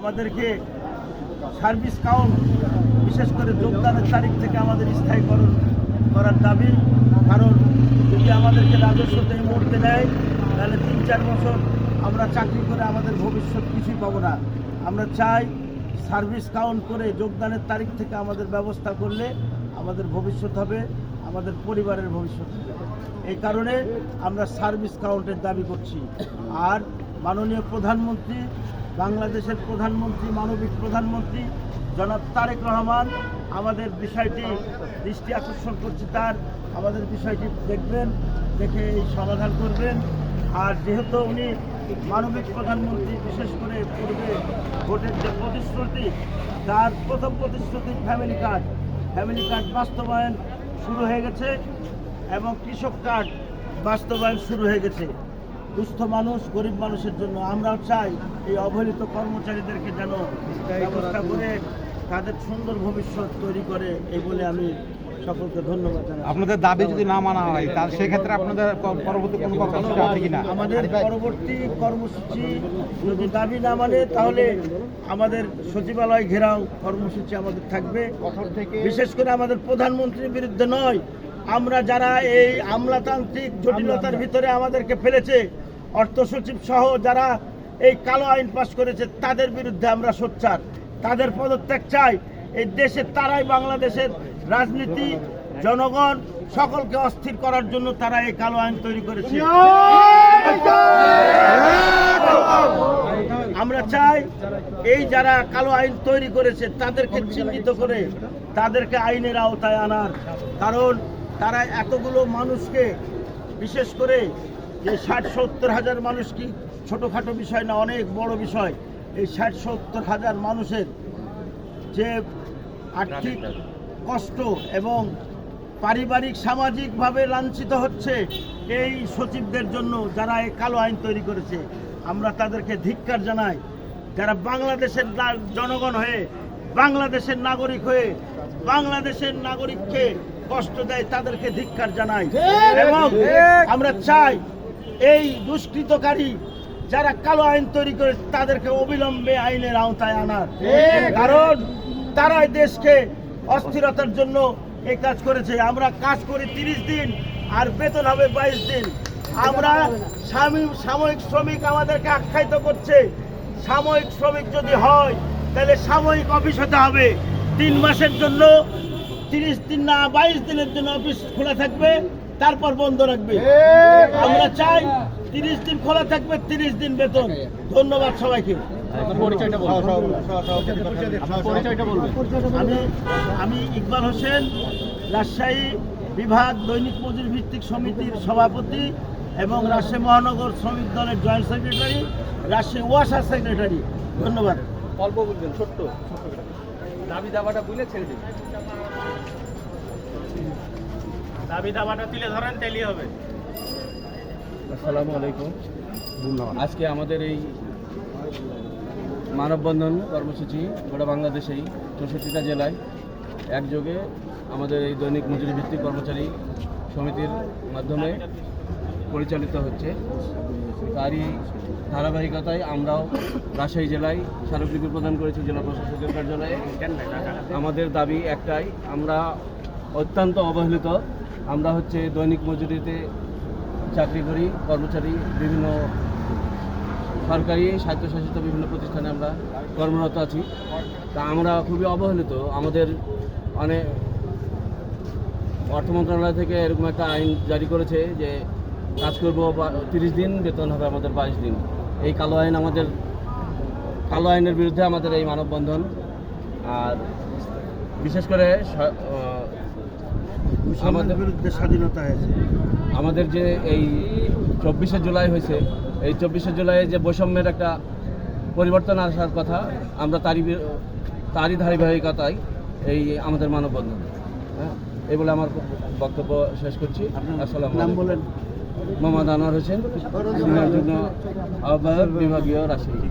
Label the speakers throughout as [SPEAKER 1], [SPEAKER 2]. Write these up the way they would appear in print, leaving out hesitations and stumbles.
[SPEAKER 1] আমাদেরকে service count বিশেষ করে যোগদানের তারিখ থেকে আমাদের স্থায়ীকরণ করার দাবি। কারণ যদি আমাদেরকে রাজস্ব এই মুহূর্তে নেয় তাহলে ৩-৪ বছর আমরা চাকরি করে আমাদের ভবিষ্যৎ কিছুই পাবো না। আমরা চাই সার্ভিস কাউন্ট করে যোগদানের তারিখ থেকে আমাদের ব্যবস্থা করলে আমাদের ভবিষ্যৎ হবে, আমাদের পরিবারের ভবিষ্যৎ হবে। এই কারণে আমরা সার্ভিস কাউন্টের দাবি করছি। আর মাননীয় প্রধানমন্ত্রী, বাংলাদেশের প্রধানমন্ত্রী, মানবিক প্রধানমন্ত্রী জনাব তারেক রহমান আমাদের বিষয়টি দৃষ্টি আকর্ষণ করছে, তার আমাদের বিষয়টি দেখবেন, দেখে এই সমাধান করবেন। আর যেহেতু উনি মানবিক প্রধানমন্ত্রী, বিশেষ করে পূর্বে ভোটের যে প্রতিশ্রুতি, তার প্রথম প্রতিশ্রুতি ফ্যামিলি কার্ড বাস্তবায়ন শুরু হয়ে গেছে এবং কৃষক কার্ড বাস্তবায়ন শুরু হয়ে গেছে দুস্থ মানুষ, গরিব মানুষের জন্য। আমরাও চাই এই অবহেলিত কর্মচারীদেরকে যেন ব্যবস্থা করে তাদের সুন্দর ভবিষ্যৎ তৈরি করে, এই বলে আমি সকলকে ধন্যবাদ জানাই।
[SPEAKER 2] আপনাদের দাবি যদি না মানা হয় তাহলে সেক্ষেত্রে আপনাদের পরবর্তী কোনো কর্মসূচি আছে কিনা?
[SPEAKER 1] আমাদের পরবর্তী কর্মসূচি যদি দাবি না মানে তাহলে আমাদের সচিবালয় ঘেরাও কর্মসূচি আমাদের থাকবে। বিশেষ করে আমাদের প্রধানমন্ত্রীর বিরুদ্ধে নয়, আমরা যারা এই আমলাতান্ত্রিক জটিলতার ভিতরে আমাদেরকে ফেলেছে, অর্থ সচিব সহ যারা এই কালো আইন পাস করেছে তাদের বিরুদ্ধে আমরা সোচ্চার। তাদের পদত্যাগ চাই। এই দেশে তারাই বাংলাদেশের রাজনীতি, জনগণ সকলকে অস্থির করার জন্য তারা এই কালো আইন তৈরি করেছে। আমরা চাই এই যারা কালো আইন তৈরি করেছে তাদেরকে চিহ্নিত করে তাদেরকে আইনের আওতায় আনার। কারণ তারা এতগুলো মানুষকে, বিশেষ করে যে 60-70 হাজার মানুষ কি ছোটোখাটো বিষয় না, অনেক বড় বিষয়। এই 60-70 হাজার মানুষের যে আর্থিক কষ্ট এবং পারিবারিক সামাজিকভাবে লাঞ্ছিত হচ্ছে এই সচিবদের জন্য, যারা এই কালো আইন তৈরি করেছে, আমরা তাদেরকে ধিক্কার জানাই। যারা বাংলাদেশের জনগণ হয়ে, বাংলাদেশের নাগরিক হয়ে বাংলাদেশের নাগরিককে কষ্ট দেয় তাদেরকে ধিক্কার জানাই। এবং আমরা চাই এই দুষ্কৃতকারী যারা কালো আইন তৈরি করে তাদেরকে অবিলম্বে আইনের আওতায় আনার। কারণ তারাই দেশকে অস্থিরতার জন্য এই কাজ করেছে। আমরা কাজ করি 30 দিন আর বেতন হবে 22 দিন। আমরা সাময়িক শ্রমিক আমাদেরকে আখ্যায়িত করছে। সাময়িক শ্রমিক যদি হয় তাহলে সাময়িক অফিস হতে হবে। 3 মাসের জন্য, 30 দিন না 22 দিনের জন্য অফিস খোলা থাকবে, তারপর বন্ধ রাখবে। আমরা চাই 30 দিন খোলা থাকবে, 30 দিন বেতন। ধন্যবাদ সবাইকে। আমি ইকবাল হোসেন, রাজশাহী বিভাগ দৈনিক মজুরি ভিত্তিক সমিতির সভাপতি এবং রাজশাহী মহানগর শ্রমিক দলের জয়েন্ট সেক্রেটারি, রাজশাহী ওয়াসা সেক্রেটারি। ধন্যবাদ।
[SPEAKER 3] অল্প বলবেন, ছোট্ট দাবি দাবাটা বুঝলে ছেড়ে দিন। দাবি দাবাটা তুলে ধরেন, তেলি হবে। আসসালামু আলাইকুম। আজকে আমাদের এই মানববন্ধন কর্মসূচি গোটা বাংলাদেশেই 64টা জেলায় একযোগে আমাদের এই দৈনিক মজুরি ভিত্তিক কর্মচারী সমিতির মাধ্যমে পরিচালিত হচ্ছে। তারই ধারাবাহিকতায় আমরাও রাজশাহী জেলায় স্মারকলিপি প্রদান করেছি জেলা প্রশাসকের কার্যালয়ে। আমাদের দাবি একটাই, আমরা অত্যন্ত অবহেলিত। আমরা হচ্ছে দৈনিক মজুরিতে চাকরি করি, কর্মচারী, বিভিন্ন সরকারি স্বায়ত্তশাসিত বিভিন্ন প্রতিষ্ঠানে আমরা কর্মরত আছি। তা আমরা খুবই অবহেলিত। আমাদের অনেক অর্থ মন্ত্রণালয় থেকে এরকম একটা আইন জারি করেছে যে কাজ করব 30 দিন, বেতন হবে আমাদের 22 দিন। এই কালো আইনের বিরুদ্ধে আমাদের এই মানববন্ধন। আর বিশেষ করে
[SPEAKER 1] আমাদের বিরুদ্ধে স্বাধীনতা হয়েছে।
[SPEAKER 3] আমাদের যে এই 24শে জুলাই হয়েছে, এই 24শে জুলাইয়ে যে বৈষম্যের একটা পরিবর্তন আসার কথা, আমরা তারই ধারাবাহিকতায় এই আমাদের মানববন্ধন। হ্যাঁ, এই বলে আমার বক্তব্য শেষ করছি। আসসালামু
[SPEAKER 1] নাম
[SPEAKER 3] আলাইকুম।
[SPEAKER 1] বলেন?
[SPEAKER 3] মোহাম্মদ আনোয়ার হোসেন, সিনিয়র যুগ্ম আহ্বায়ক, বিভাগীয়, রাজশাহী।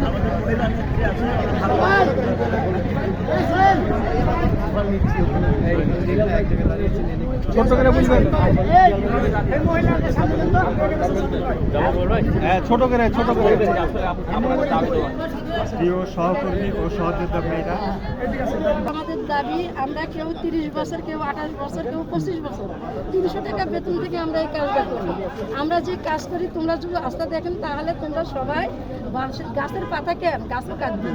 [SPEAKER 1] আমাদের মহিলা নেত্রী আছে।
[SPEAKER 2] ছোট করে বলবেন। হ্যাঁ, ছোট করে প্রিয় সহকর্মী ও সহযোদ্ধা ভাইরা,
[SPEAKER 4] আমাদের দাবি, আমরা কেউ 30 বছর, কেউ 28 বছর, কেউ 25 বছর 300 টাকা বেতন থেকে আমরা এই কাজটা করি। আমরা যে কাজ করি, তোমরা যদি রাস্তা দেখেন তাহলে তোমরা সবাই গাছের পাতা কেন গাছও কাটবে,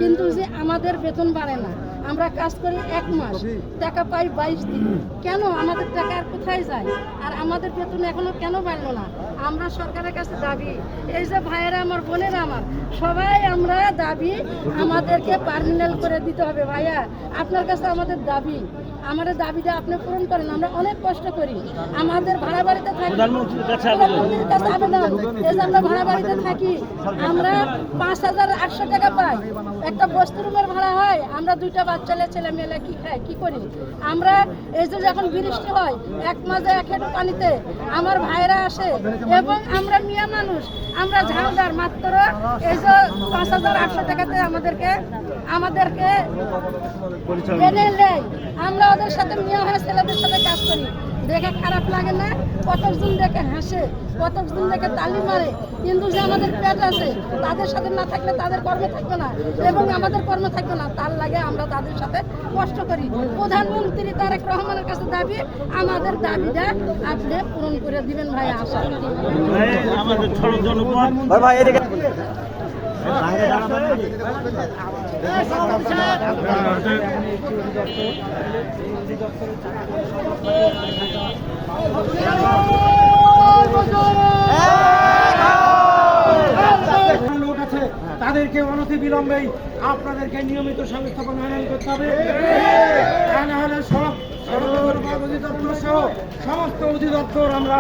[SPEAKER 4] কিন্তু যে আমাদের বেতন বাড়ে না। আমরা কাজ করি 1 মাস, টাকা পাই 22 দিন। কেন আমাদের টাকা আর কোথায় যায়? আর আমাদের বেতন এখনো কেন বাড়লো না? আমরা সরকারের কাছে দাবি, এই যে ভাইয়েরা আমার, বোনেরা আমার, সবাই আমরা দাবি, আমাদেরকে পার্মানেন্ট করে দিতে হবে। ভাইয়া, আপনার কাছে আমাদের দাবি, আমাদের দাবিটা আপনি পূরণ করেন। আমরা অনেক কষ্ট করি, আমাদের ভাড়া বাড়িতে থাকি, প্রধানমন্ত্রীর কাছে আবেদন, এই যে আমরা ভাড়া বাড়িতে থাকি, আমরা 5800 টাকা পাই। একটা বস্তি রুমের ভাড়া হয়, আমরা 2টা বাচ্চা ছেলে মেয়ে কি খাই, কি করি? আমরা এই যে যখন বৃষ্টি হয়, 1 মাসে 1 হেঁটু পানিতে আমার ভাইরা আসে, এবং আমরা মিয়া মানুষ, আমরা ঝালদার মাত্র এই যে 5800 টাকাতে আমাদেরকে এনে নেয়। আমরা ওদের সাথে মিয়া হয়ে ছেলেদের সাথে কাজ করি, দেখে খারাপ লাগে না? কতজন দেখে হাসে, কতজন দেখে তালি মারে, কিন্তু যে আমাদের পেট আছে, তাদের সাথে না থাকলে তাদের কর্ম থাকবে না, এবং আমাদের কর্ম থাকবে না। তার লাগে আমরা তাদের সাথে কষ্ট করি। প্রধানমন্ত্রী তারেক রহমানের কাছে দাবি, আমাদের দাবিটা আপনি পূরণ করে দিবেন ভাই, আশা করি।
[SPEAKER 1] আমাদের ছোট জনপদ
[SPEAKER 5] লোক আছে, তাদেরকে অনতি বিলম্বেই আপনাদেরকে নিয়মিত সংস্থাপন আনয়ন করতে হবে। তা না হলে সব অধিদপ্তর সহ সমস্ত অধিদপ্তর আমরা